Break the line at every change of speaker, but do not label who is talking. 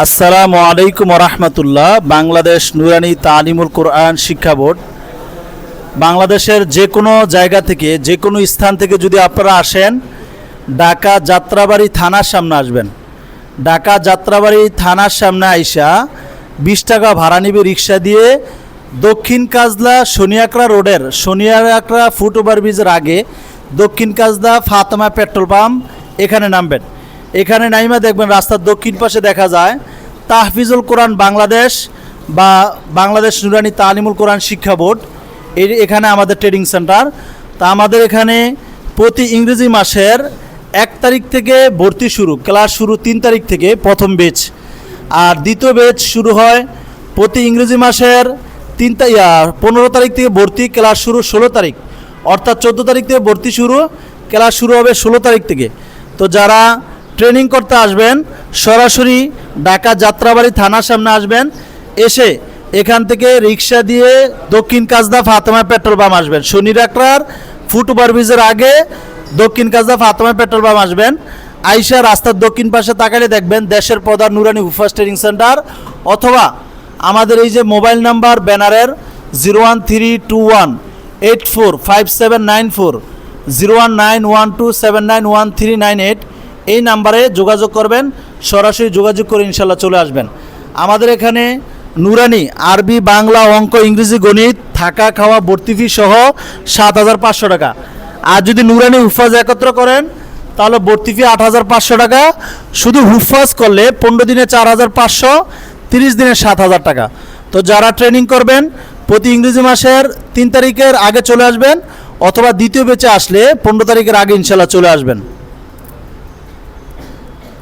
আসসালামু আলাইকুম রহমতুল্লাহ। বাংলাদেশ নুরানি তালিমুল কোরআন শিক্ষা বোর্ড বাংলাদেশের যে কোনো জায়গা থেকে যে কোনো স্থান থেকে যদি আপনারা আসেন, ঢাকা যাত্রাবাড়ি থানার সামনে আসবেন। ঢাকা যাত্রাবাড়ি থানার সামনে আইসা 20 টাকা ভাড়া নিবে রিক্সা দিয়ে দক্ষিণ কাজলা শনিয়াকড়া রোডের শনিয়াকড়া ফুট ওভারব্রিজের আগে দক্ষিণ কাজলা ফাতেমা পেট্রোল পাম্প এখানে নামবেন। এখানে নাইমা দেখবেন রাস্তার দক্ষিণ পাশে দেখা যায় তাহফিজুল কোরআন বাংলাদেশ বা বাংলাদেশ নুরানি তালিমুল কোরআন শিক্ষা বোর্ড। এখানে আমাদের ট্রেনিং সেন্টার। তা আমাদের এখানে প্রতি ইংরেজি মাসের 1 তারিখ থেকে ভর্তি শুরু, ক্লাস শুরু 3 তারিখ থেকে প্রথম ব্যাচ, আর দ্বিতীয় ব্যাচ শুরু হয় প্রতি ইংরেজি মাসের 15 তারিখ থেকে ভর্তি, ক্লাস শুরু 16 তারিখ, অর্থাৎ 14 তারিখ থেকে ভর্তি শুরু, ক্লাস শুরু হবে 16 তারিখ থেকে। তো যারা ট্রেনিং করতে আসবেন সরাসরি ঢাকা যাত্রাবাড়ি থানার সামনে আসবেন, এসে এখান থেকে রিক্সা দিয়ে দক্ষিণ কাজদা ফাতেমা পেট্রোল পাম্প আসবেন। শনিরাকড়ার ফুট ওভারব্রিজের আগে দক্ষিণ কাজদা ফাতেমা পেট্রোল পাম্প আসবেন। আইসা রাস্তার দক্ষিণ পাশে তাকালে দেখবেন দেশের প্রধান নুরানি হুফাজ ট্রেনিং সেন্টার, অথবা আমাদের এই যে মোবাইল নাম্বার ব্যানারের 01321845794 01912791398 এই নাম্বারে যোগাযোগ করবেন। সরাসরি যোগাযোগ করে ইনশাল্লাহ চলে আসবেন। আমাদের এখানে নুরানি আরবি, বাংলা, অঙ্ক, ইংরেজি, গণিত, থাকা, খাওয়া, ভর্তি ফি সহ 7500 টাকা। আর যদি নুরানি হুফাজ একত্র করেন তাহলে ভর্তি ফি 8500 টাকা। শুধু হুফাজ করলে 15 দিনে 4500, 30 দিনে 7000 টাকা। তো যারা ট্রেনিং করবেন প্রতি ইংরেজি মাসের 3 তারিখের আগে চলে আসবেন, অথবা দ্বিতীয় ব্যাচে আসলে 15 তারিখের আগে ইনশাল্লাহ চলে আসবেন।